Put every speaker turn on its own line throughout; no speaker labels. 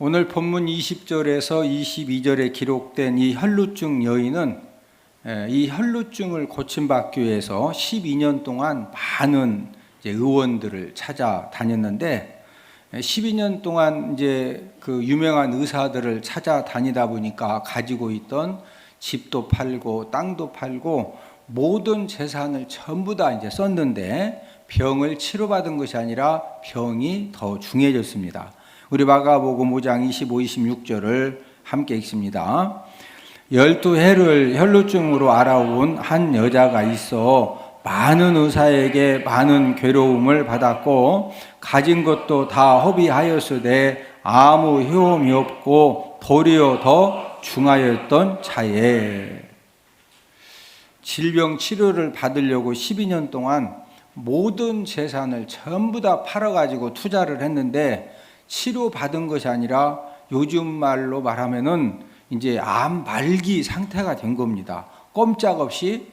오늘 본문 20절에서 22절에 기록된 이 혈루증 여인은 이 혈루증을 고침받기 위해서 12년 동안 많은 의원들을 찾아다녔는데 12년 동안 그 유명한 의사들을 찾아다니다 보니까 가지고 있던 집도 팔고 땅도 팔고 모든 재산을 전부 다 썼는데 병을 치료받은 것이 아니라 병이 더 중해졌습니다. 우리 마가복음 5장 25, 26절을 함께 읽습니다. 12해를 혈루증으로 알아온 한 여자가 있어 많은 의사에게 많은 괴로움을 받았고 가진 것도 다 허비하였으되 아무 효험이 없고 도리어 더 중하였던 차에 질병 치료를 받으려고 12년 동안 모든 재산을 전부 다 팔아가지고 투자를 했는데 치료받은 것이 아니라 요즘 말로 말하면은 암 말기 상태가 된 겁니다. 꼼짝없이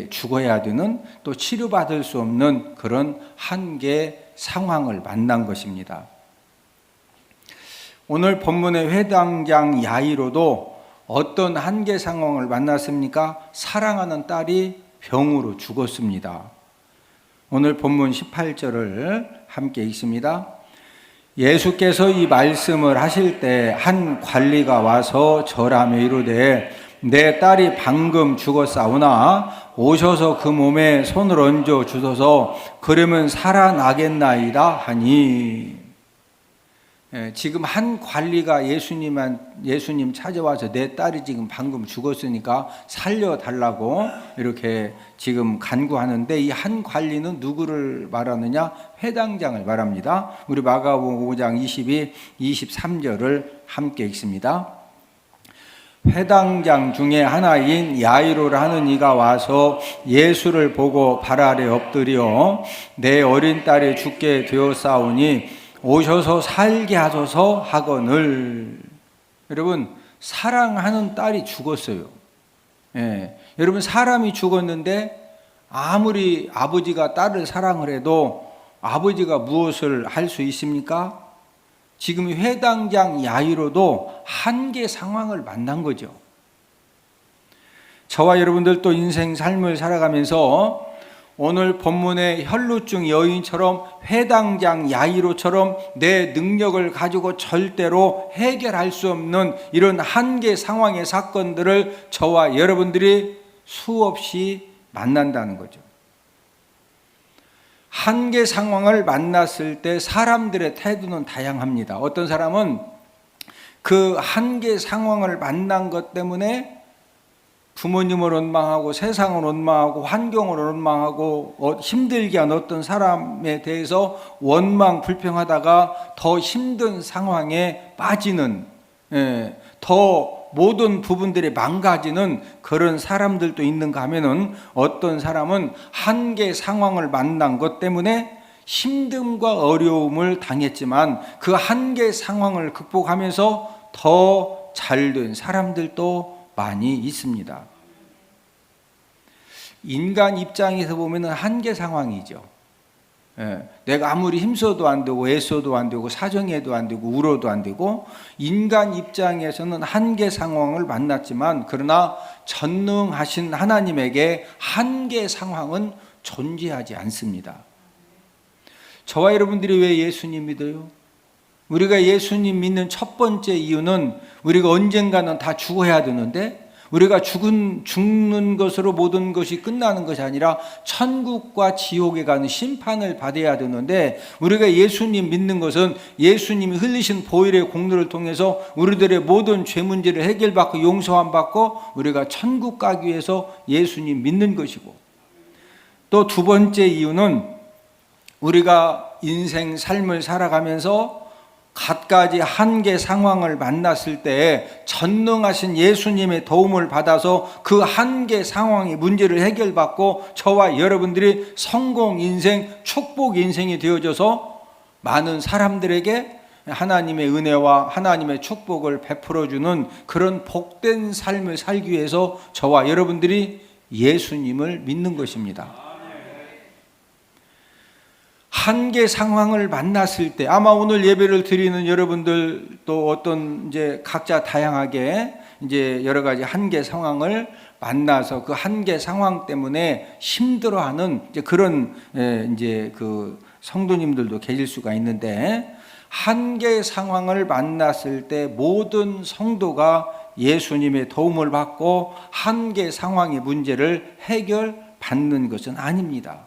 죽어야 되는, 또 치료받을 수 없는 그런 한계 상황을 만난 것입니다. 오늘 본문의 회당장 야이로도 어떤 한계 상황을 만났습니까? 사랑하는 딸이 병으로 죽었습니다. 오늘 본문 18절을 함께 읽습니다. 예수께서 이 말씀을 하실 때 한 관리가 와서 절하며 이르되 내 딸이 방금 죽었사오나 오셔서 그 몸에 손을 얹어 주소서 그러면 살아나겠나이다 하니, 지금 한 관리가 예수님 찾아와서 내 딸이 지금 방금 죽었으니까 살려달라고 이렇게 지금 간구하는데, 이 한 관리는 누구를 말하느냐? 회당장을 말합니다. 우리 마가복음 5장 22, 23절을 함께 읽습니다. 회당장 중에 하나인 야이로라 하는 이가 와서 예수를 보고 발 아래 엎드려 내 어린 딸이 죽게 되었사오니 오셔서 살게 하소서 하거늘. 여러분, 사랑하는 딸이 죽었어요. 여러분, 사람이 죽었는데 아무리 아버지가 딸을 사랑을 해도 아버지가 무엇을 할 수 있습니까? 지금 회당장 야이로도 한계 상황을 만난 거죠. 저와 여러분들도 인생 삶을 살아가면서 오늘 본문의 혈루증 여인처럼 회당장 야이로처럼 내 능력을 가지고 절대로 해결할 수 없는 이런 한계 상황의 사건들을 저와 여러분들이 수없이 만난다는 거죠. 한계 상황을 만났을 때 사람들의 태도는 다양합니다. 어떤 사람은 그 한계 상황을 만난 것 때문에 부모님을 원망하고 세상을 원망하고 환경을 원망하고 힘들게 한 어떤 사람에 대해서 원망 불평하다가 더 힘든 상황에 빠지는, 더 모든 부분들이 망가지는 그런 사람들도 있는가 하면은, 어떤 사람은 한계 상황을 만난 것 때문에 힘듦과 어려움을 당했지만 그 한계 상황을 극복하면서 더 잘된 사람들도 많이 있습니다. 인간 입장에서 보면 한계 상황이죠. 내가 아무리 힘써도 안 되고 애써도 안 되고 사정해도 안 되고 울어도 안 되고, 인간 입장에서는 한계 상황을 만났지만 그러나 전능하신 하나님에게 한계 상황은 존재하지 않습니다. 저와 여러분들이 왜 예수님 믿어요? 우리가 예수님 믿는 첫 번째 이유는 우리가 언젠가는 다 죽어야 되는데, 우리가 죽는 것으로 모든 것이 끝나는 것이 아니라 천국과 지옥에 가는 심판을 받아야 되는데, 우리가 예수님 믿는 것은 예수님이 흘리신 보혈의 공로를 통해서 우리들의 모든 죄 문제를 해결받고 용서함 받고 우리가 천국 가기 위해서 예수님 믿는 것이고, 또 두 번째 이유는 우리가 인생 삶을 살아가면서 갖가지 한계 상황을 만났을 때 전능하신 예수님의 도움을 받아서 그 한계 상황의 문제를 해결받고 저와 여러분들이 성공 인생, 축복 인생이 되어져서 많은 사람들에게 하나님의 은혜와 하나님의 축복을 베풀어주는 그런 복된 삶을 살기 위해서 저와 여러분들이 예수님을 믿는 것입니다. 한계 상황을 만났을 때, 아마 오늘 예배를 드리는 여러분들 또 어떤 이제 각자 다양하게 이제 여러 가지 한계 상황을 만나서 그 한계 상황 때문에 힘들어하는 이제 그런 이제 그 성도님들도 계실 수가 있는데, 한계 상황을 만났을 때 모든 성도가 예수님의 도움을 받고 한계 상황의 문제를 해결받는 것은 아닙니다.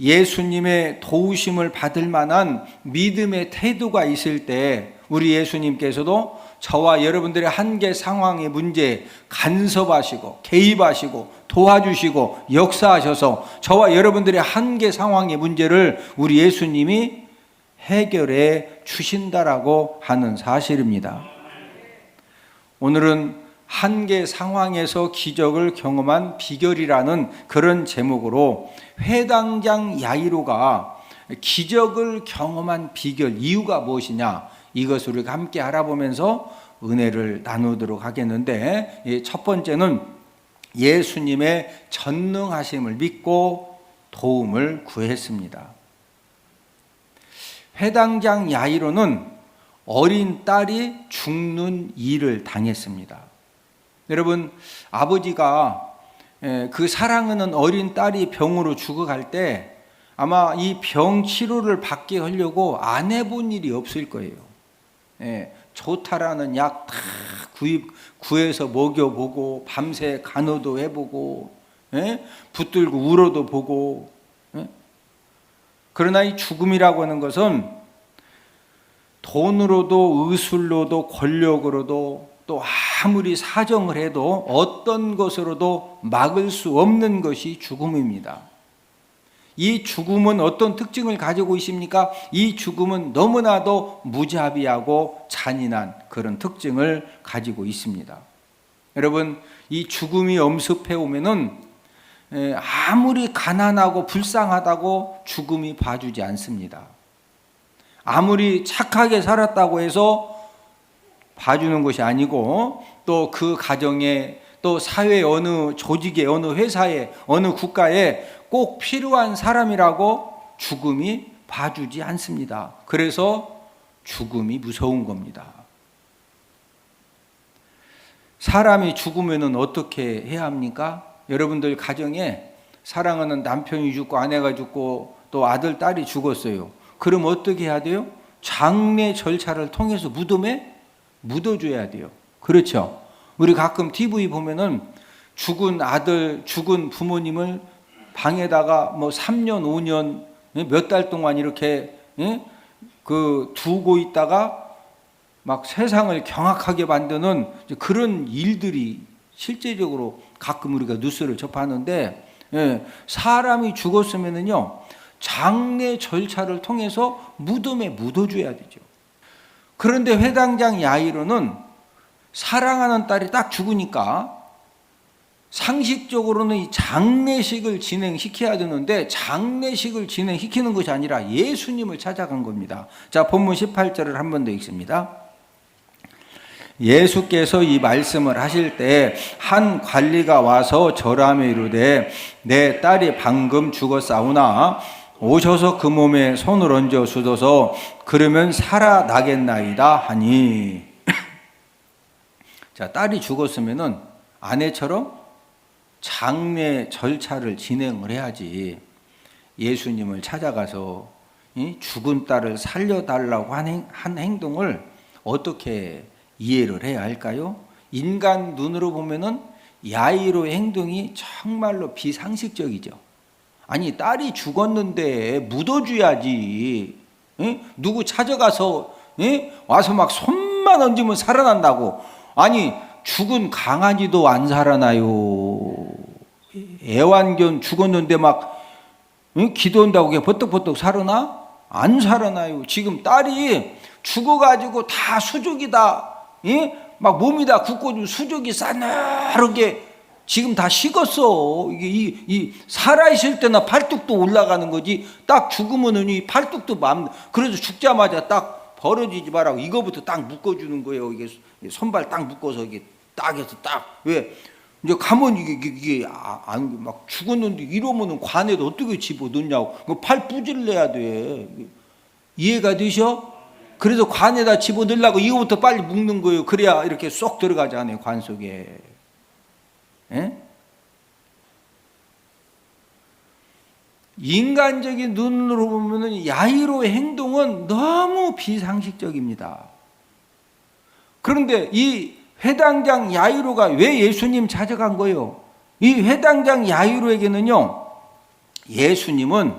예수님의 도우심을 받을 만한 믿음의 태도가 있을 때 우리 예수님께서도 저와 여러분들의 한계 상황의 문제에 간섭하시고 개입하시고 도와주시고 역사하셔서 저와 여러분들의 한계 상황의 문제를 우리 예수님이 해결해 주신다라고 하는 사실입니다. 오늘은 한계 상황에서 기적을 경험한 비결이라는 그런 제목으로 회당장 야이로가 기적을 경험한 비결, 이유가 무엇이냐, 이것을 우리가 함께 알아보면서 은혜를 나누도록 하겠는데, 첫 번째는 예수님의 전능하심을 믿고 도움을 구했습니다. 회당장 야이로는 어린 딸이 죽는 일을 당했습니다. 여러분, 아버지가 그 사랑하는 어린 딸이 병으로 죽어갈 때 아마 이 병 치료를 받게 하려고 안 해본 일이 없을 거예요. 좋다라는 약 다 구해서 먹여보고 밤새 간호도 해보고 붙들고 울어도 보고. 그러나 이 죽음이라고 하는 것은 돈으로도 의술로도 권력으로도 또 아무리 사정을 해도 어떤 것으로도 막을 수 없는 것이 죽음입니다. 이 죽음은 어떤 특징을 가지고 있습니까? 이 죽음은 너무나도 무자비하고 잔인한 그런 특징을 가지고 있습니다. 여러분, 이 죽음이 엄습해 오면은 아무리 가난하고 불쌍하다고 죽음이 봐주지 않습니다. 아무리 착하게 살았다고 해서 봐주는 것이 아니고, 또 그 가정에, 또 사회 어느 조직에, 어느 회사에, 어느 국가에 꼭 필요한 사람이라고 죽음이 봐주지 않습니다. 그래서 죽음이 무서운 겁니다. 사람이 죽으면 어떻게 해야 합니까? 여러분들 가정에 사랑하는 남편이 죽고 아내가 죽고 또 아들, 딸이 죽었어요. 그럼 어떻게 해야 돼요? 장례 절차를 통해서 무덤에 묻어줘야 돼요. 그렇죠? 우리 가끔 TV 보면은 죽은 아들, 죽은 부모님을 방에다가 뭐 3년, 5년, 몇 달 동안 이렇게 그 두고 있다가 막 세상을 경악하게 만드는 그런 일들이 실제적으로 가끔 우리가 뉴스를 접하는데, 사람이 죽었으면은요, 장례 절차를 통해서 무덤에 묻어줘야 되죠. 그런데 회당장 야이로는 사랑하는 딸이 딱 죽으니까 상식적으로는 이 장례식을 진행시켜야 되는데, 장례식을 진행시키는 것이 아니라 예수님을 찾아간 겁니다. 자, 본문 18절을 한 번 더 읽습니다. 예수께서 이 말씀을 하실 때 한 관리가 와서 절하며 이르되 내 딸이 방금 죽었사오나 오셔서 그 몸에 손을 얹어 주소서, 그러면 살아나겠나이다 하니. 자, 딸이 죽었으면은 아내처럼 장례 절차를 진행을 해야지, 예수님을 찾아가서 죽은 딸을 살려달라고 한 행동을 어떻게 이해를 해야 할까요? 인간 눈으로 보면은 야이로의 행동이 정말로 비상식적이죠. 아니, 딸이 죽었는데 묻어줘야지. 누구 찾아가서 와서 막 손만 얹으면 살아난다고. 아니, 죽은 강아지도 안 살아나요. 애완견 죽었는데 막 기도한다고 그게 버떡버떡 살아나? 안 살아나요. 지금 딸이 죽어가지고 다 수족이다, 막 몸이 다 굳고 수족이 싸늘하게 지금 다 식었어. 이게 살아있을 때나 팔뚝도 올라가는 거지, 딱 죽으면은 이 팔뚝도 그래서 죽자마자 딱 벌어지지 말라고 이거부터 딱 묶어주는 거예요. 이게 손발 딱 묶어서 이게 딱 해서 딱. 왜? 이제 가면 이게 막 죽었는데 이러면은 관에도 어떻게 집어넣냐고. 팔 부질러야 돼. 이해가 되셔? 그래서 관에다 집어넣으려고 이거부터 빨리 묶는 거예요. 그래야 이렇게 쏙 들어가잖아요, 관 속에. 예? 인간적인 눈으로 보면은 야이로의 행동은 너무 비상식적입니다. 그런데 이 회당장 야이로가 왜 예수님 찾아간 거예요? 이 회당장 야이로에게는요, 예수님은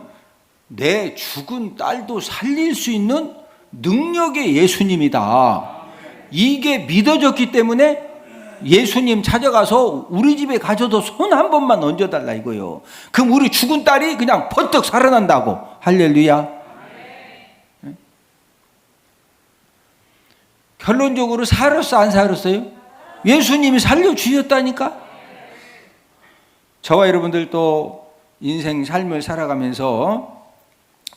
내 죽은 딸도 살릴 수 있는 능력의 예수님이다. 이게 믿어졌기 때문에 예수님 찾아가서 우리 집에 가셔도 손 한 번만 얹어달라 이거예요. 그럼 우리 죽은 딸이 그냥 번뜩 살아난다고. 할렐루야. 결론적으로 살았어, 안 살았어요? 예수님이 살려주셨다니까? 저와 여러분들도 인생 삶을 살아가면서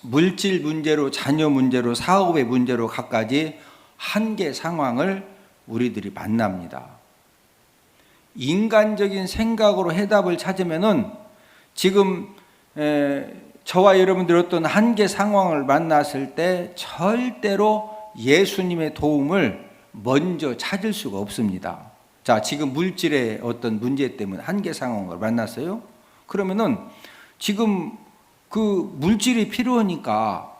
물질 문제로, 자녀 문제로, 사업의 문제로 갖가지 한계 상황을 우리들이 만납니다. 인간적인 생각으로 해답을 찾으면은 지금 저와 여러분들 어떤 한계 상황을 만났을 때 절대로 예수님의 도움을 먼저 찾을 수가 없습니다. 자, 지금 물질의 어떤 문제 때문에 한계 상황을 만났어요. 그러면은 지금 그 물질이 필요하니까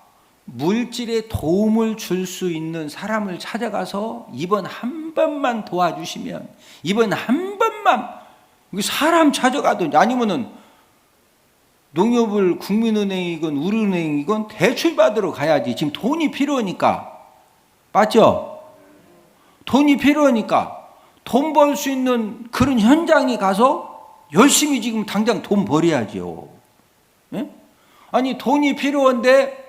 물질에 도움을 줄 수 있는 사람을 찾아가서 이번 한 번만 도와주시면, 이번 한 번만, 사람 찾아가든지 아니면은 농협을 국민은행이건 우리은행이건 대출 받으러 가야지. 지금 돈이 필요하니까. 맞죠? 돈이 필요하니까 돈 벌 수 있는 그런 현장에 가서 열심히 지금 당장 돈 벌어야죠. 예? 아니 돈이 필요한데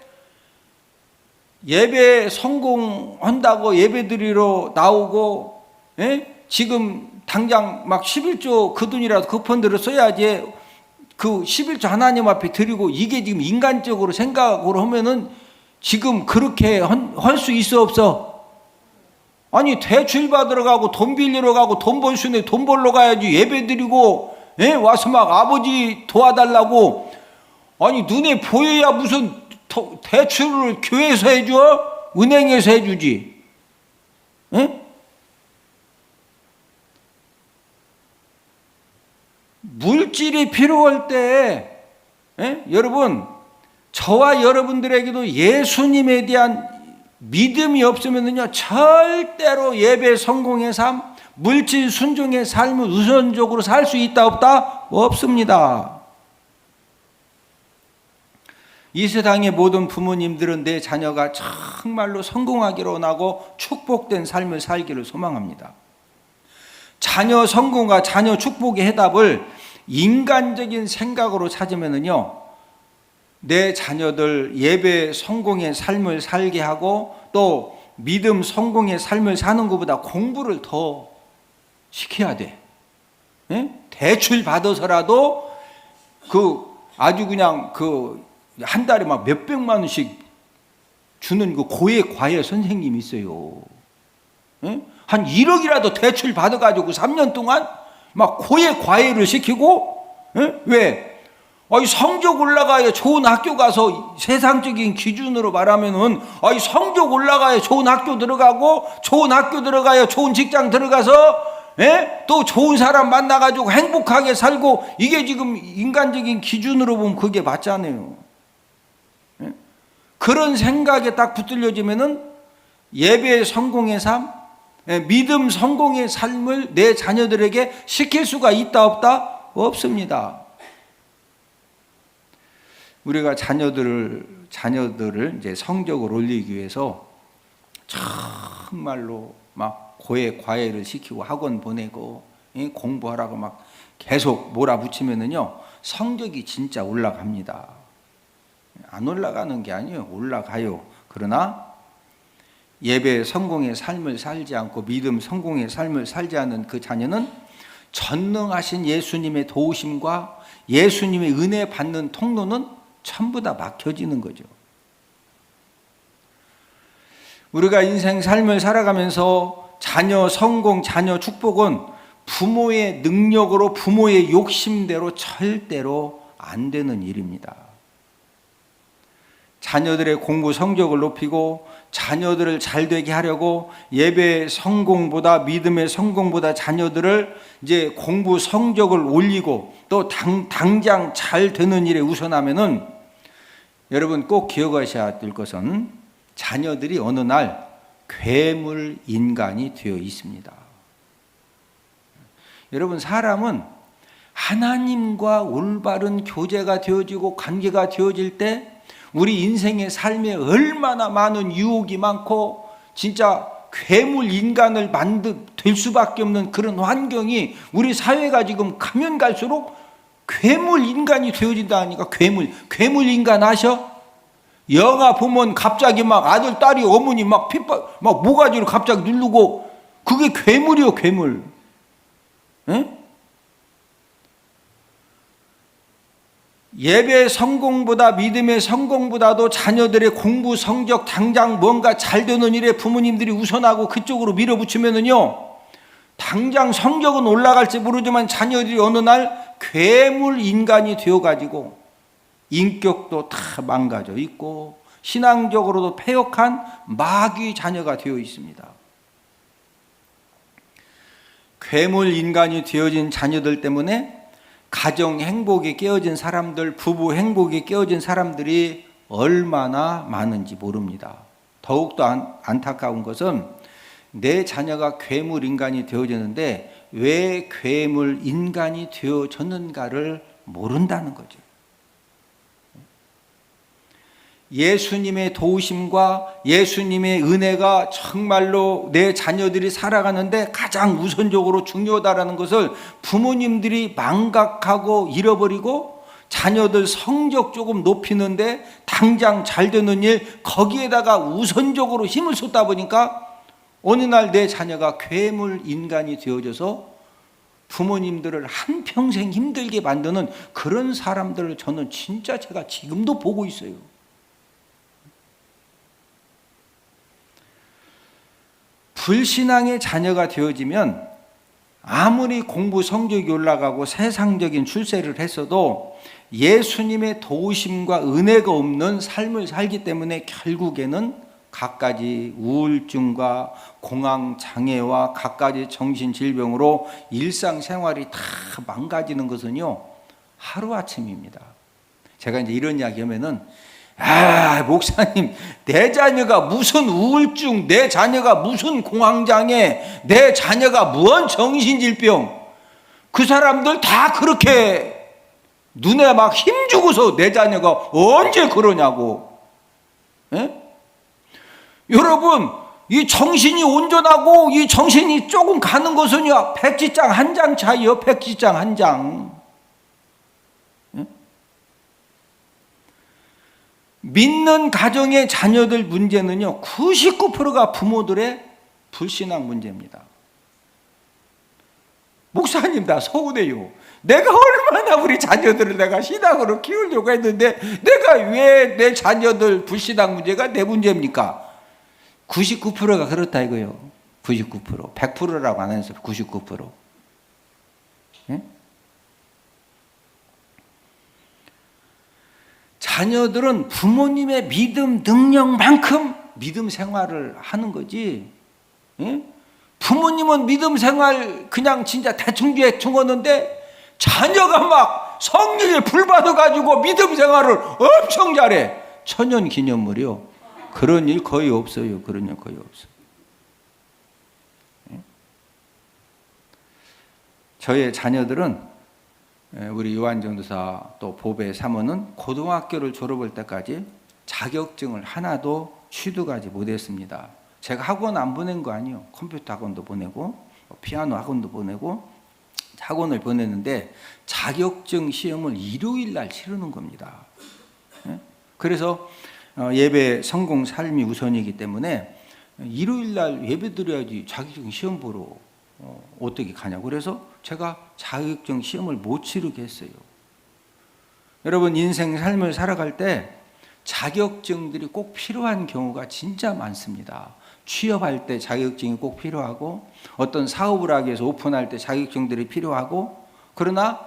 예배 성공한다고 예배 드리러 나오고, 예? 지금 당장 막 11조 그 돈이라도 급한대로 써야지 그 11조 하나님 앞에 드리고, 이게 지금 인간적으로 생각으로 하면은 지금 그렇게 할 수 있어 없어? 아니 대출 받으러 가고 돈 빌리러 가고 돈 벌 수 있는데 돈 벌러 가야지. 예배 드리고, 예? 와서 막 아버지 도와달라고. 아니 눈에 보여야 무슨 대출을 교회에서 해줘? 은행에서 해주지. 예? 물질이 필요할 때, 예? 여러분, 저와 여러분들에게도 예수님에 대한 믿음이 없으면요 절대로 예배 성공의 삶, 물질 순종의 삶을 우선적으로 살 수 있다 없다? 없습니다. 이 세상의 모든 부모님들은 내 자녀가 정말로 성공하기를 원하고 축복된 삶을 살기를 소망합니다. 자녀 성공과 자녀 축복의 해답을 인간적인 생각으로 찾으면요, 내 자녀들 예배 성공의 삶을 살게 하고 또 믿음 성공의 삶을 사는 것보다 공부를 더 시켜야 돼. 예? 대출 받아서라도 아주 그냥 한 달에 막 몇백만 원씩 주는 그 고액 과외 선생님이 있어요. 예? 한 1억이라도 대출 받아가지고 3년 동안 막 고액 과외를 시키고, 예? 왜? 성적 올라가야 좋은 학교 가서, 세상적인 기준으로 말하면은 성적 올라가야 좋은 학교 들어가고, 좋은 학교 들어가야 좋은 직장 들어가서, 예? 또 좋은 사람 만나가지고 행복하게 살고, 이게 지금 인간적인 기준으로 보면 그게 맞잖아요. 예? 그런 생각에 딱 붙들려지면은 예배 성공의 삶, 믿음 성공의 삶을 내 자녀들에게 시킬 수가 있다 없다? 없습니다. 우리가 자녀들을 이제 성적을 올리기 위해서 정말로 막 고액 과외를 시키고 학원 보내고 공부하라고 막 계속 몰아붙이면은요 성적이 진짜 올라갑니다. 안 올라가는 게 아니에요. 올라가요. 그러나 예배 성공의 삶을 살지 않고 믿음 성공의 삶을 살지 않는 그 자녀는 전능하신 예수님의 도우심과 예수님의 은혜 받는 통로는 전부 다 막혀지는 거죠. 우리가 인생 삶을 살아가면서 자녀 성공, 자녀 축복은 부모의 능력으로 부모의 욕심대로 절대로 안 되는 일입니다. 자녀들의 공부 성적을 높이고 자녀들을 잘 되게 하려고 예배 성공보다 믿음의 성공보다 자녀들을 이제 공부 성적을 올리고 또 당장 잘 되는 일에 우선하면은 여러분 꼭 기억하셔야 될 것은 자녀들이 어느 날 괴물 인간이 되어 있습니다. 여러분 사람은 하나님과 올바른 교제가 되어지고 관계가 되어질 때 우리 인생의 삶에 얼마나 많은 유혹이 많고 진짜 괴물 인간을 될 수밖에 없는 그런 환경이 우리 사회가 지금 가면 갈수록 괴물 인간이 되어진다니까. 괴물 인간 아셔? 영화 보면 갑자기 막 아들 딸이 어머니 막 모가지로 갑자기 누르고 그게 괴물이요 괴물. 에? 예배 성공보다 믿음의 성공보다도 자녀들의 공부 성적 당장 뭔가 잘 되는 일에 부모님들이 우선하고 그쪽으로 밀어붙이면은요 당장 성적은 올라갈지 모르지만 자녀들이 어느 날 괴물 인간이 되어가지고 인격도 다 망가져 있고 신앙적으로도 패역한 마귀 자녀가 되어 있습니다. 괴물 인간이 되어진 자녀들 때문에 가정 행복이 깨어진 사람들, 부부 행복이 깨어진 사람들이 얼마나 많은지 모릅니다. 더욱더 안타까운 것은 내 자녀가 괴물 인간이 되어졌는데 왜 괴물 인간이 되어졌는가를 모른다는 거죠. 예수님의 도우심과 예수님의 은혜가 정말로 내 자녀들이 살아가는데 가장 우선적으로 중요하다는 것을 부모님들이 망각하고 잃어버리고 자녀들 성적 조금 높이는데 당장 잘 되는 일 거기에다가 우선적으로 힘을 쏟다 보니까 어느 날 내 자녀가 괴물 인간이 되어져서 부모님들을 한평생 힘들게 만드는 그런 사람들을 저는 진짜 제가 지금도 보고 있어요. 불신앙의 자녀가 되어지면 아무리 공부 성적이 올라가고 세상적인 출세를 했어도 예수님의 도우심과 은혜가 없는 삶을 살기 때문에 결국에는 갖가지 우울증과 공황장애와 갖가지 정신질병으로 일상생활이 다 망가지는 것은요 하루아침입니다. 제가 이제 이런 이야기 하면은 목사님, 내 자녀가 무슨 우울증, 내 자녀가 무슨 공황장애, 내 자녀가 무언 정신질병, 그 사람들 다 그렇게 눈에 막 힘주고서 내 자녀가 언제 그러냐고. 예? 여러분, 이 정신이 온전하고 이 정신이 조금 가는 것은요, 백지장 한 장 차이요, 백지장 한 장. 믿는 가정의 자녀들 문제는요 99%가 부모들의 불신앙 문제입니다. 목사님 나 서운해요. 내가 얼마나 우리 자녀들을 내가 신앙으로 키우려고 했는데 내가 왜 내 자녀들 불신앙 문제가 내 문제입니까? 99%가 그렇다 이거요. 99% 100%라고 안 해서 99%. 예? 자녀들은 부모님의 믿음 능력만큼 믿음 생활을 하는 거지. 예? 부모님은 믿음 생활 그냥 진짜 대충 하는데 자녀가 막 성령에 불 받아가지고 믿음 생활을 엄청 잘해. 천연 기념물이요. 그런 일 거의 없어요. 그런 일 거의 없어요. 예? 저의 자녀들은 우리 요한 전도사 또 보배 사모는 고등학교를 졸업할 때까지 자격증을 하나도 취득하지 못했습니다. 제가 학원 안 보낸 거 아니에요. 컴퓨터 학원도 보내고 피아노 학원도 보내고 학원을 보냈는데 자격증 시험을 일요일 날 치르는 겁니다. 그래서 예배 성공 삶이 우선이기 때문에 일요일 날 예배 드려야지 자격증 시험 보러 어떻게 가냐고. 그래서 제가 자격증 시험을 못 치르게 했어요. 여러분 인생 삶을 살아갈 때 자격증들이 꼭 필요한 경우가 진짜 많습니다. 취업할 때 자격증이 꼭 필요하고 어떤 사업을 하기 위해서 오픈할 때 자격증들이 필요하고, 그러나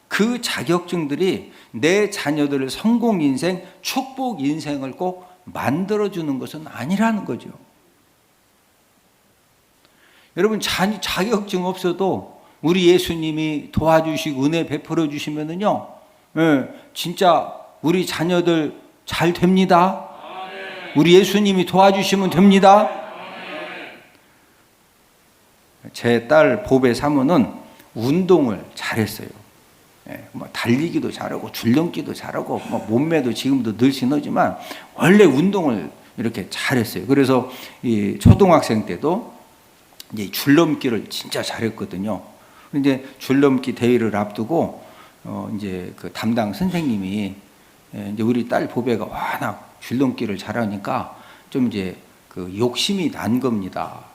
그 자격증들이 내 자녀들을 성공 인생, 축복 인생을 꼭 만들어주는 것은 아니라는 거죠. 여러분, 자격증 없어도 우리 예수님이 도와주시고 은혜 베풀어 주시면은요, 진짜 우리 자녀들 잘 됩니다. 우리 예수님이 도와주시면 됩니다. 제 딸 보배 사모는 운동을 잘했어요. 달리기도 잘하고 줄넘기도 잘하고 몸매도 지금도 늘씬하지만 원래 운동을 이렇게 잘했어요. 그래서 이 초등학생 때도 이제 줄넘기를 진짜 잘했거든요. 근데 줄넘기 대회를 앞두고 이제 그 담당 선생님이 이제 우리 딸 보배가 워낙 줄넘기를 잘하니까 좀 이제 그 욕심이 난 겁니다.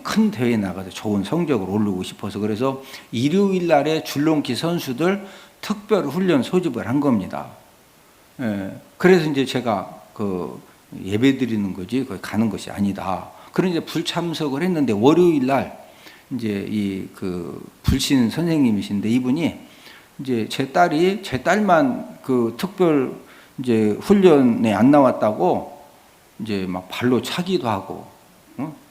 큰 대회에 나가서 좋은 성적을 오르고 싶어서. 그래서 일요일 날에 줄넘기 선수들 특별 훈련 소집을 한 겁니다. 그래서 이제 제가 그 예배 드리는 거지 거기 가는 것이 아니다. 그런 이제 불참석을 했는데, 월요일 날 이제 이 그 불신 선생님이신데 이분이 이제 제 딸만 그 특별 이제 훈련에 안 나왔다고 이제 막 발로 차기도 하고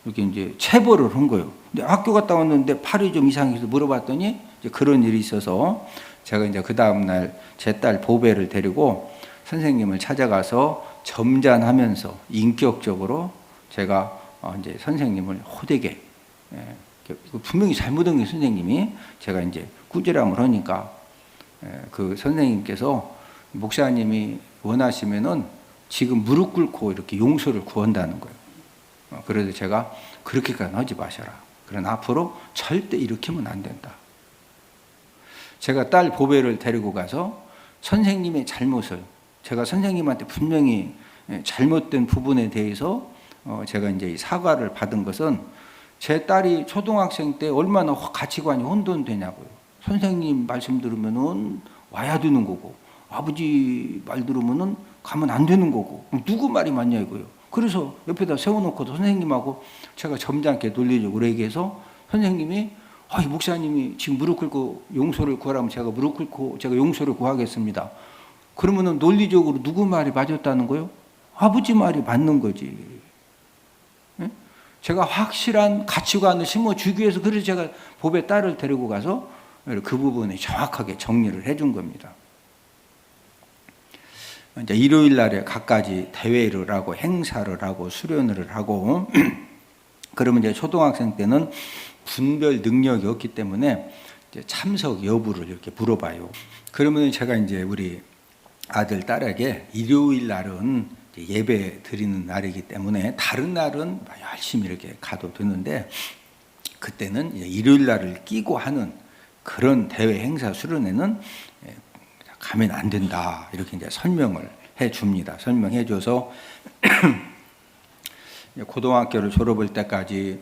이렇게 이제 체벌을 한 거예요. 근데 학교 갔다 왔는데 팔이 좀 이상해서 물어봤더니 이제 그런 일이 있어서 제가 이제 그 다음 날 제 딸 보배를 데리고 선생님을 찾아가서 점잖하면서 인격적으로 제가 이제 선생님을 호되게, 분명히 잘못한 게 선생님이, 제가 이제 꾸지람을 하니까 그 선생님께서 목사님이 원하시면은 지금 무릎 꿇고 이렇게 용서를 구한다는 거예요. 그래서 제가 그렇게까지 하지 마셔라. 그러나 앞으로 절대 이렇게 하면 안 된다. 제가 딸 보배를 데리고 가서 선생님의 잘못을, 제가 선생님한테 분명히 잘못된 부분에 대해서 제가 이제 사과를 받은 것은, 제 딸이 초등학생 때 얼마나 가치관이 혼돈되냐고요. 선생님 말씀 들으면은 와야 되는 거고, 아버지 말 들으면은 가면 안 되는 거고, 누구 말이 맞냐 이거예요. 그래서 옆에다 세워놓고도 선생님하고 제가 점잖게 논리적으로 얘기해서 선생님이 이 목사님이 지금 무릎 꿇고 용서를 구하라면 제가 무릎 꿇고 제가 용서를 구하겠습니다. 그러면은 논리적으로 누구 말이 맞았다는 거예요? 아버지 말이 맞는 거지. 제가 확실한 가치관을 심어주기 위해서, 그래서 제가 보배 딸을 데리고 가서 그 부분에 정확하게 정리를 해준 겁니다. 이제 일요일 날에 갖가지 대회를 하고 행사를 하고 수련회를 하고 그러면 이제 초등학생 때는 분별 능력이 없기 때문에 이제 참석 여부를 이렇게 물어봐요. 그러면 제가 이제 우리 아들 딸에게 일요일 날은 예배 드리는 날이기 때문에 다른 날은 열심히 이렇게 가도 되는데, 그때는 일요일 날을 끼고 하는 그런 대회 행사 수련회는 가면 안 된다. 이렇게 이제 설명을 해 줍니다. 설명해 줘서 고등학교를 졸업할 때까지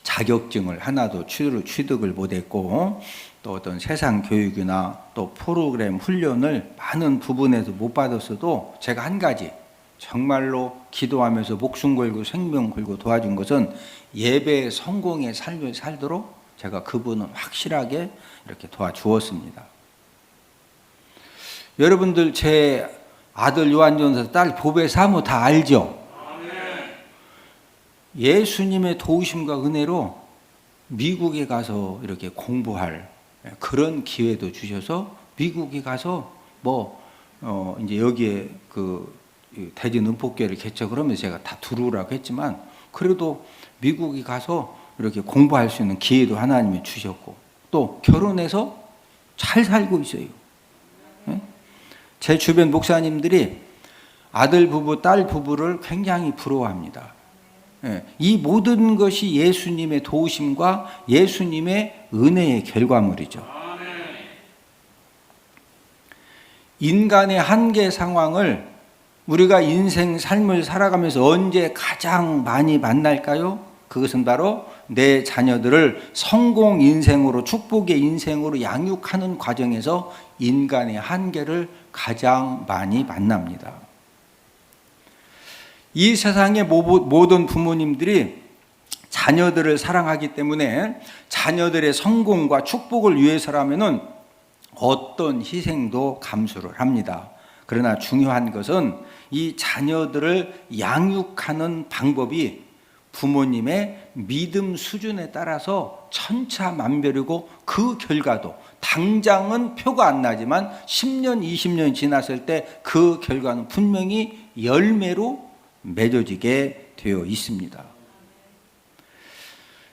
자격증을 하나도 취득을 못했고, 또 어떤 세상 교육이나 또 프로그램 훈련을 많은 부분에서 못 받았어도, 제가 한 가지 정말로 기도하면서 목숨 걸고 생명 걸고 도와준 것은 예배 성공의 삶을 살도록 제가 그분은 확실하게 이렇게 도와주었습니다. 여러분들 제 아들 요한전서, 딸 보배 사모 다 알죠? 예수님의 도우심과 은혜로 미국에 가서 이렇게 공부할 그런 기회도 주셔서, 미국에 가서 이제 여기에 그 대진 은폭교회를 개척을 하면서 제가 다 들어오라고 했지만, 그래도 미국에 가서 이렇게 공부할 수 있는 기회도 하나님이 주셨고, 또 결혼해서 잘 살고 있어요. 제 주변 목사님들이 아들 부부, 딸 부부를 굉장히 부러워합니다. 이 모든 것이 예수님의 도우심과 예수님의 은혜의 결과물이죠. 인간의 한계 상황을 우리가 인생 삶을 살아가면서 언제 가장 많이 만날까요? 그것은 바로 내 자녀들을 성공 인생으로, 축복의 인생으로 양육하는 과정에서 인간의 한계를 가장 많이 만납니다. 이 세상의 모든 부모님들이 자녀들을 사랑하기 때문에 자녀들의 성공과 축복을 위해서라면은 어떤 희생도 감수를 합니다. 그러나 중요한 것은 이 자녀들을 양육하는 방법이 부모님의 믿음 수준에 따라서 천차만별이고 그 결과도 당장은 표가 안 나지만 10년, 20년 지났을 때 그 결과는 분명히 열매로 맺어지게 되어 있습니다.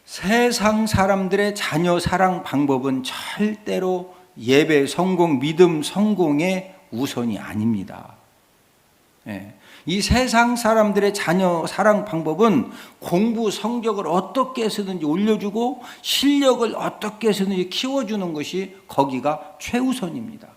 세상 사람들의 자녀 사랑 방법은 절대로 예배 성공, 믿음 성공의 우선이 아닙니다. 이 세상 사람들의 자녀 사랑 방법은 공부 성적을 어떻게 해서든지 올려주고 실력을 어떻게 해서든지 키워주는 것이 거기가 최우선입니다.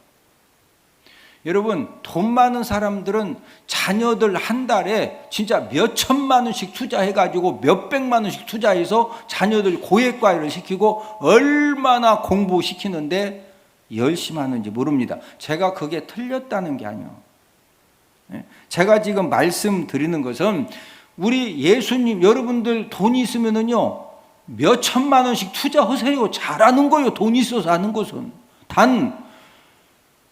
여러분, 돈 많은 사람들은 자녀들 한 달에 진짜 몇 천만 원씩 투자해가지고 몇 백만 원씩 투자해서 자녀들 고액과외를 시키고 얼마나 공부시키는데 열심히 하는지 모릅니다. 제가 그게 틀렸다는 게 아니에요. 제가 지금 말씀드리는 것은 우리 예수님, 여러분들 돈 있으면은요 몇 천만 원씩 투자하세요. 잘하는 거예요. 돈 있어서 하는 것은. 단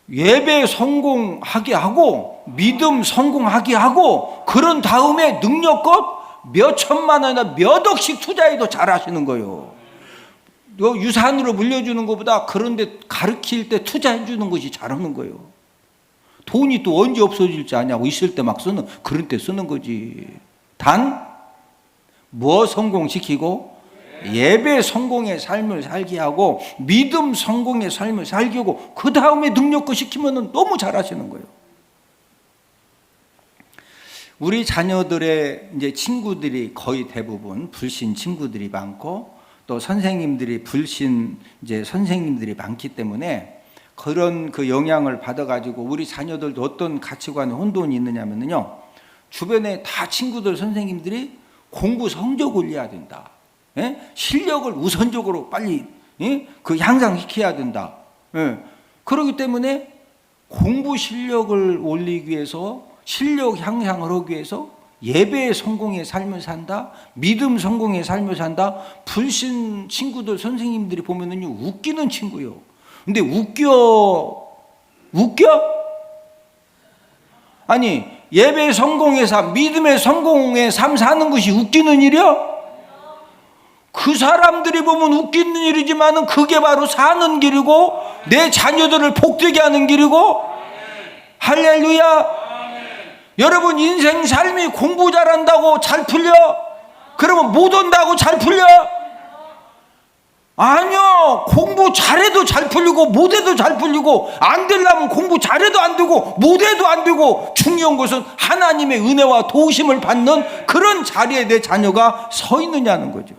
예배 성공하게 하고 믿음 성공하게 하고 그런 다음에 능력껏 몇 천만 원이나 몇 억씩 투자해도 잘하시는 거예요. 유산으로 물려주는 것보다 그런데 가르칠 때 투자해 주는 것이 잘하는 거예요. 돈이 또 언제 없어질지 아냐고 있을 때 막 쓰는, 그런 때 쓰는 거지. 단 뭐 성공시키고 예배 성공의 삶을 살게 하고 믿음 성공의 삶을 살게 하고 그 다음에 능력껏 시키면 너무 잘하시는 거예요. 우리 자녀들의 이제 친구들이 거의 대부분 불신 친구들이 많고 또 선생님들이 불신 이제 선생님들이 많기 때문에 그런 그 영향을 받아가지고 우리 자녀들도 어떤 가치관에 혼돈이 있느냐면요, 주변에 다 친구들 선생님들이 공부 성적 올려야 된다. 실력을 우선적으로 빨리 그 향상시켜야 된다. 그렇기 때문에 공부 실력을 올리기 위해서 실력 향상을 하기 위해서 예배 성공의 삶을 산다, 믿음 성공의 삶을 산다. 불신 친구들 선생님들이 보면은요 웃기는 친구요. 근데 웃겨? 아니 예배 성공의 삶, 믿음의 성공의 삶 사는 것이 웃기는 일이야? 그 사람들이 보면 웃기는 일이지만은 그게 바로 사는 길이고 내 자녀들을 복되게 하는 길이고. 할렐루야. 여러분 인생 삶이 공부 잘한다고 잘 풀려? 그러면 못 온다고 잘 풀려? 아니요. 공부 잘해도 잘 풀리고 못해도 잘 풀리고 안 되려면 공부 잘해도 안 되고 못해도 안 되고 중요한 것은 하나님의 은혜와 도우심을 받는 그런 자리에 내 자녀가 서 있느냐는 거죠.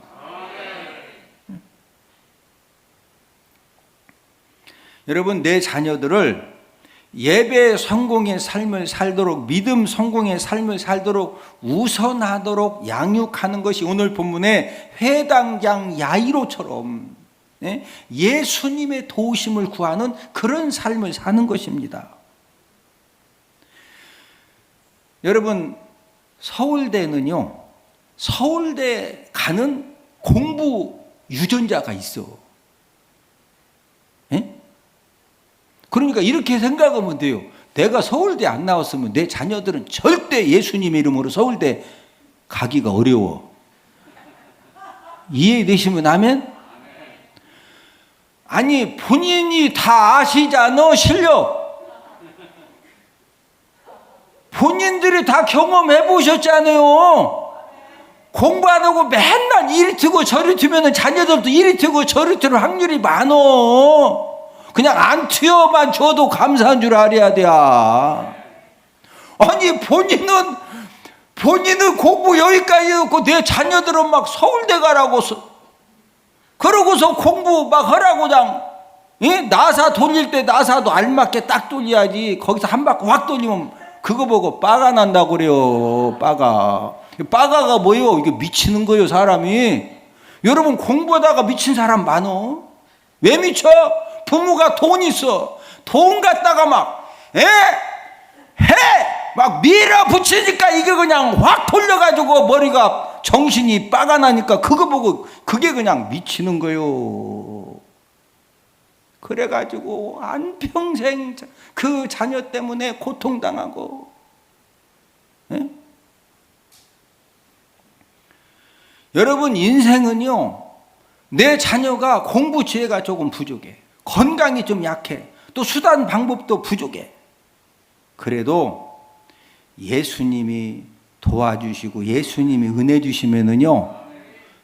여러분 내 자녀들을 예배 성공의 삶을 살도록 믿음 성공의 삶을 살도록 우선하도록 양육하는 것이 오늘 본문의 회당장 야이로처럼 예수님의 도우심을 구하는 그런 삶을 사는 것입니다. 여러분 서울대는요, 서울대 가는 공부 유전자가 있어. 그러니까 이렇게 생각하면 돼요. 내가 서울대 안 나왔으면 내 자녀들은 절대 예수님의 이름으로 서울대 가기가 어려워. 이해되시면 아멘? 아니 본인이 다 아시잖아. 실력 본인들이 다 경험해 보셨잖아요. 공부 안 하고 맨날 이리 트고 저리 트면 자녀들도 이리 트고 저리 틀 확률이 많어. 그냥 안 튀어만 줘도 감사한 줄 알아야 돼. 아니 본인은 공부 여기까지 했고 내 자녀들은 막 서울대 가라고 그러고서 공부 막 하라고 그냥 나사 돌릴 때 나사도 알맞게 딱 돌려야지. 거기서 한 바퀴 확 돌리면 그거 보고 빠가 난다고 그래요. 빠가가 뭐예요? 이게 미치는 거예요 사람이. 여러분 공부하다가 미친 사람 많어. 왜 미쳐? 부모가 돈 있어. 돈 갖다가 막 해 막 밀어붙이니까 이게 그냥 확 돌려가지고 머리가 정신이 빠가 나니까 그거 보고 그게 그냥 미치는 거요. 그래가지고 한평생 그 자녀 때문에 고통당하고. 예? 여러분, 인생은요, 내 자녀가 공부 지혜가 조금 부족해, 건강이 좀 약해, 또 수단 방법도 부족해. 그래도 예수님이 도와주시고 예수님이 은혜 주시면은요,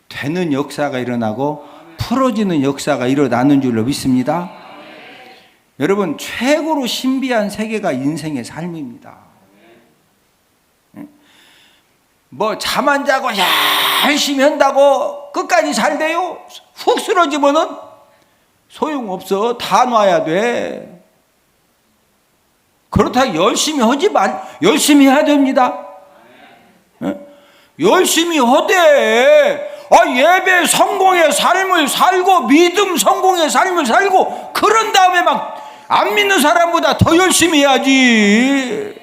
되는 역사가 일어나고 풀어지는 역사가 일어나는 줄로 믿습니다. 여러분, 최고로 신비한 세계가 인생의 삶입니다. 뭐 잠 안 자고 열심히 한다고 끝까지 잘 돼요? 훅 쓰러지면은 소용없어. 다 놔야 돼. 그렇다고 열심히 하지 열심히 해야 됩니다. 열심히 하되, 예배 성공의 삶을 살고 믿음 성공의 삶을 살고 그런 다음에 막 안 믿는 사람보다 더 열심히 해야지.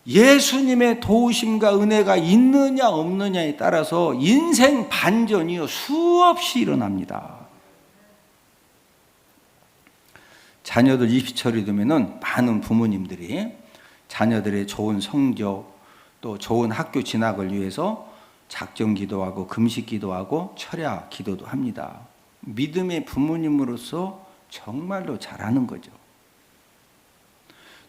예수님의 도우심과 은혜가 있느냐 없느냐에 따라서 인생 반전이요 수없이 일어납니다. 자녀들 입시철이 되면은 많은 부모님들이 자녀들의 좋은 성적, 또 좋은 학교 진학을 위해서 작정 기도하고 금식 기도하고 철야 기도도 합니다. 믿음의 부모님으로서 정말로 잘하는 거죠.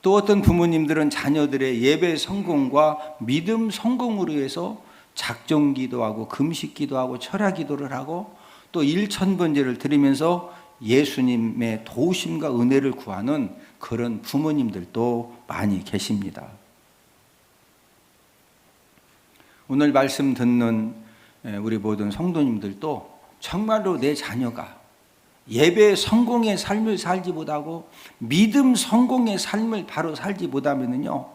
또 어떤 부모님들은 자녀들의 예배 성공과 믿음 성공을 위해서 작정 기도하고 금식 기도하고 철야 기도를 하고 또 일천번제를 드리면서 예수님의 도우심과 은혜를 구하는 그런 부모님들도 많이 계십니다. 오늘 말씀 듣는 우리 모든 성도님들도 정말로 내 자녀가 예배 성공의 삶을 살지 못하고 믿음 성공의 삶을 바로 살지 못하면요,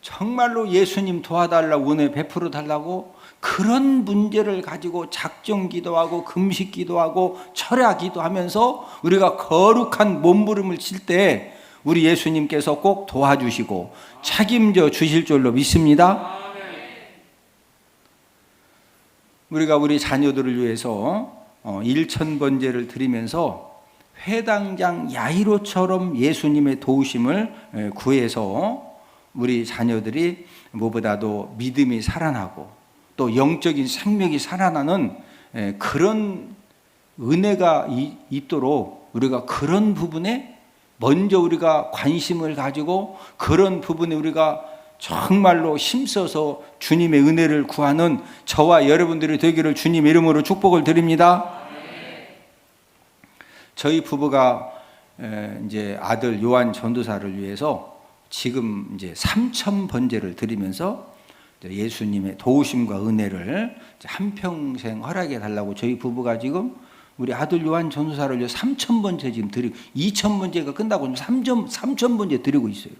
정말로 예수님 도와달라고 은혜 베풀어 달라고 그런 문제를 가지고 작정 기도하고 금식 기도하고 철야 기도하면서 우리가 거룩한 몸부림을 칠 때 우리 예수님께서 꼭 도와주시고 책임져 주실 줄로 믿습니다. 우리가 우리 자녀들을 위해서 일천번제를 드리면서 회당장 야이로처럼 예수님의 도우심을 구해서 우리 자녀들이 무엇보다도 믿음이 살아나고 또 영적인 생명이 살아나는 그런 은혜가 있도록 우리가 그런 부분에 먼저 우리가 관심을 가지고 그런 부분에 우리가 정말로 힘써서 주님의 은혜를 구하는 저와 여러분들이 되기를 주님 이름으로 축복을 드립니다. 저희 부부가 이제 아들 요한 전도사를 위해서 지금 이제 3000번제를 드리면서 예수님의 도우심과 은혜를 한평생 허락해 달라고 저희 부부가 지금 우리 아들 요한 전도사를 위해 3000번제 지금 드리고 2000번제가 끝나고 3000번제 드리고 있어요.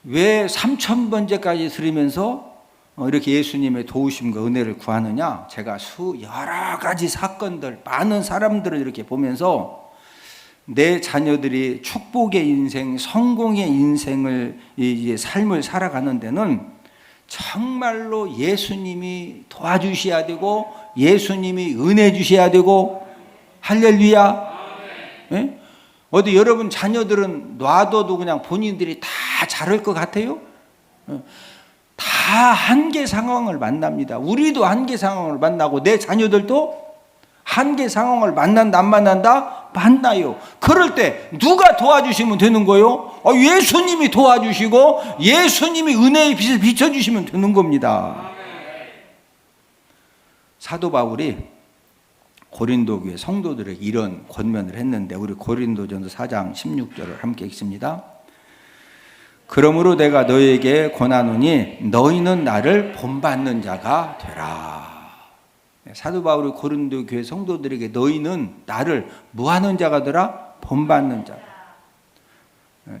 왜 3000번제까지 드리면서 이렇게 예수님의 도우심과 은혜를 구하느냐? 제가 여러 가지 사건들, 많은 사람들을 이렇게 보면서 내 자녀들이 축복의 인생, 성공의 인생을, 이제 삶을 살아가는 데는 정말로 예수님이 도와주셔야 되고 예수님이 은혜 주셔야 되고, 할렐루야. 네? 어디 여러분 자녀들은 놔둬도 그냥 본인들이 다 잘할 것 같아요? 다 한계 상황을 만납니다. 우리도 한계 상황을 만나고 내 자녀들도 한계 상황을 만난다 안 만난다? 만나요. 그럴 때 누가 도와주시면 되는 거예요? 예수님이 도와주시고 예수님이 은혜의 빛을 비춰주시면 되는 겁니다. 사도 바울이 고린도 교회 성도들에게 이런 권면을 했는데 우리 고린도전서 4장 16절을 함께 읽습니다. 그러므로 내가 너희에게 권하노니 너희는 나를 본받는 자가 되라. 사도 바울이 고린도 교회 성도들에게 너희는 나를 뭐하는 자가 되라? 본받는 자.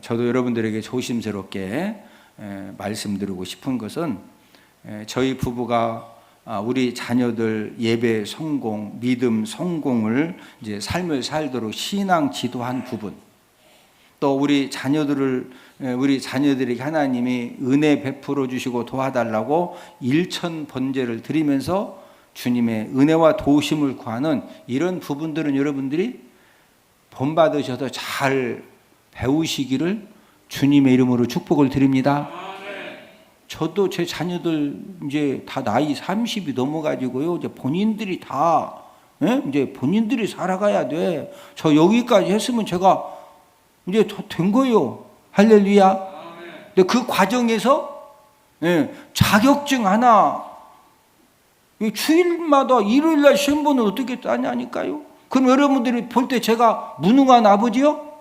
저도 여러분들에게 조심스럽게 말씀드리고 싶은 것은 저희 부부가 우리 자녀들 예배 성공, 믿음 성공을 이제 삶을 살도록 신앙 지도한 부분, 또 우리 자녀들에게 하나님이 은혜 베풀어 주시고 도와달라고 일천 번제를 드리면서 주님의 은혜와 도우심을 구하는 이런 부분들은 여러분들이 본받으셔서 잘 배우시기를 주님의 이름으로 축복을 드립니다. 저도 제 자녀들 이제 다 나이 30이 넘어가지고요. 이제 본인들이 다 이제 본인들이 살아가야 돼. 저 여기까지 했으면 제가 이제 된 거예요. 할렐루야. 근데 그 과정에서 자격증 하나 주일마다 일요일날 시험 보는 어떻게 따냐니까요. 그럼 여러분들이 볼 때 제가 무능한 아버지요?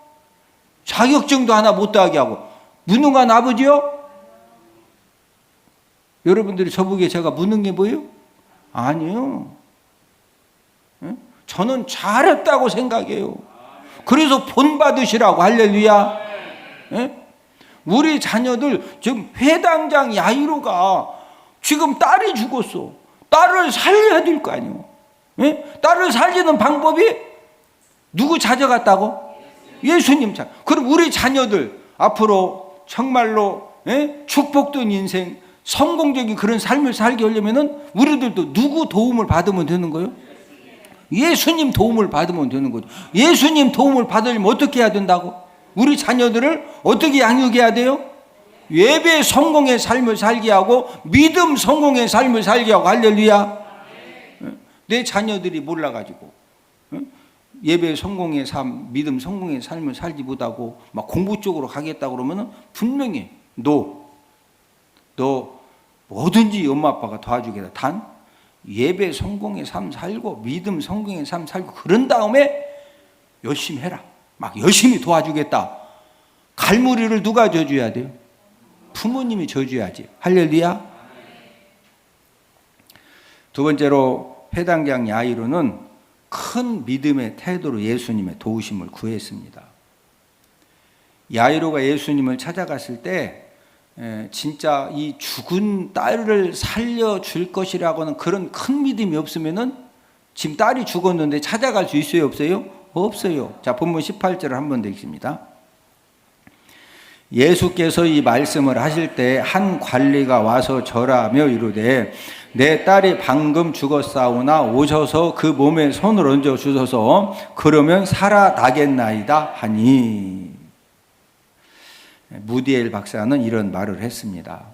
자격증도 하나 못 따게 하고 무능한 아버지요? 여러분들이 저보기에 제가 무능해 보여요? 아니요. 저는 잘했다고 생각해요. 그래서 본받으시라고. 할렐루야. 우리 자녀들 지금 회당장 야이로가 지금 딸이 죽었어. 딸을 살려야 될 거 아니에요. 딸을 살리는 방법이 누구 찾아갔다고? 예수님 찾아. 그럼 우리 자녀들 앞으로 정말로 축복된 인생, 성공적인 그런 삶을 살게 하려면은 우리들도 누구 도움을 받으면 되는 거예요? 예수님 도움을 받으면 되는 거죠. 예수님 도움을 받으려면 어떻게 해야 된다고? 우리 자녀들을 어떻게 양육해야 돼요? 예배 성공의 삶을 살게 하고 믿음 성공의 삶을 살게 하고. 할렐루야. 내 자녀들이 몰라가지고 예배 성공의 삶, 믿음 성공의 삶을 살지 못하고 막 공부 쪽으로 가겠다고 그러면은 분명히 너 뭐든지 엄마 아빠가 도와주겠다. 단 예배 성공의 삶 살고 믿음 성공의 삶 살고 그런 다음에 열심히 해라. 막 열심히 도와주겠다. 갈무리를 누가 져줘야 돼요? 부모님이 져줘야지. 할렐루야. 두 번째로 회당장 야이로는 큰 믿음의 태도로 예수님의 도우심을 구했습니다. 야이로가 예수님을 찾아갔을 때 진짜 이 죽은 딸을 살려줄 것이라고는 그런 큰 믿음이 없으면은 지금 딸이 죽었는데 찾아갈 수 있어요? 없어요? 없어요. 자, 본문 18절을 한번 더 읽습니다. 예수께서 이 말씀을 하실 때 한 관리가 와서 절하며 이르되 내 딸이 방금 죽었사오나 오셔서 그 몸에 손을 얹어 주소서 그러면 살아나겠나이다 하니. 무디엘 박사는 이런 말을 했습니다.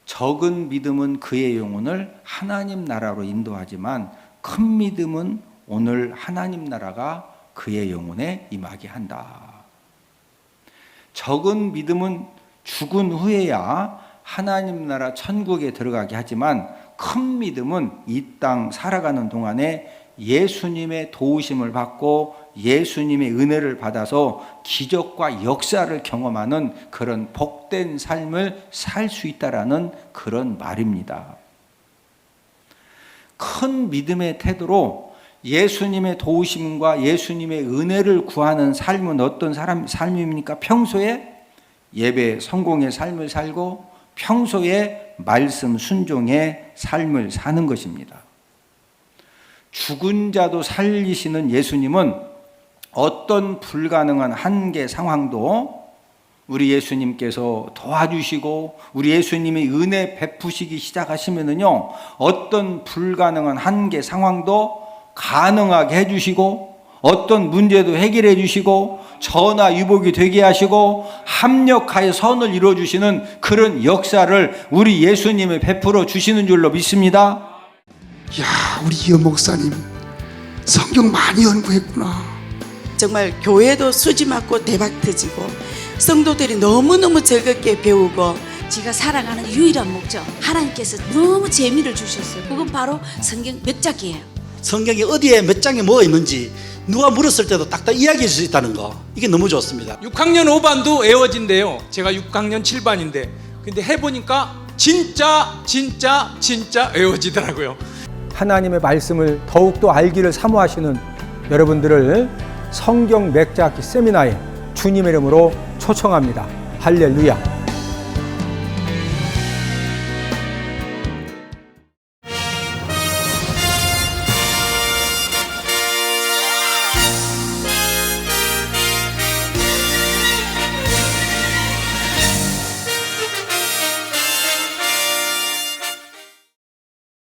적은 믿음은 그의 영혼을 하나님 나라로 인도하지만 큰 믿음은 오늘 하나님 나라가 그의 영혼에 임하게 한다. 적은 믿음은 죽은 후에야 하나님 나라 천국에 들어가게 하지만 큰 믿음은 이 땅 살아가는 동안에 예수님의 도우심을 받고 예수님의 은혜를 받아서 기적과 역사를 경험하는 그런 복된 삶을 살 수 있다라는 그런 말입니다. 큰 믿음의 태도로 예수님의 도우심과 예수님의 은혜를 구하는 삶은 어떤 삶입니까? 평소에 예배 성공의 삶을 살고 평소에 말씀 순종의 삶을 사는 것입니다. 죽은 자도 살리시는 예수님은 어떤 불가능한 한계 상황도 우리 예수님께서 도와주시고 우리 예수님이 은혜 베푸시기 시작하시면은요, 어떤 불가능한 한계 상황도 가능하게 해주시고 어떤 문제도 해결해 주시고 전화위복이 되게 하시고 합력하여 선을 이루어주시는 그런 역사를 우리 예수님이 베풀어 주시는 줄로 믿습니다.
야, 우리 이현 목사님 성경 많이 연구했구나.
정말 교회도 수지 맞고 대박 터지고 성도들이 너무너무 즐겁게 배우고
제가 살아가는 유일한 목적, 하나님께서 너무 재미를 주셨어요. 그건 바로 성경 몇 장이에요.
성경이 어디에 몇 장에 뭐가 있는지 누가 물었을 때도 딱딱 이야기할 수 있다는 거, 이게 너무 좋습니다.
6학년 5반도 애워진대요. 제가 6학년 7반인데 근데 해보니까 진짜 애워지더라고요.
하나님의 말씀을 더욱더 알기를 사모하시는 여러분들을 성경 맥자기 세미나에 주님의 이름으로 초청합니다. 할렐루야.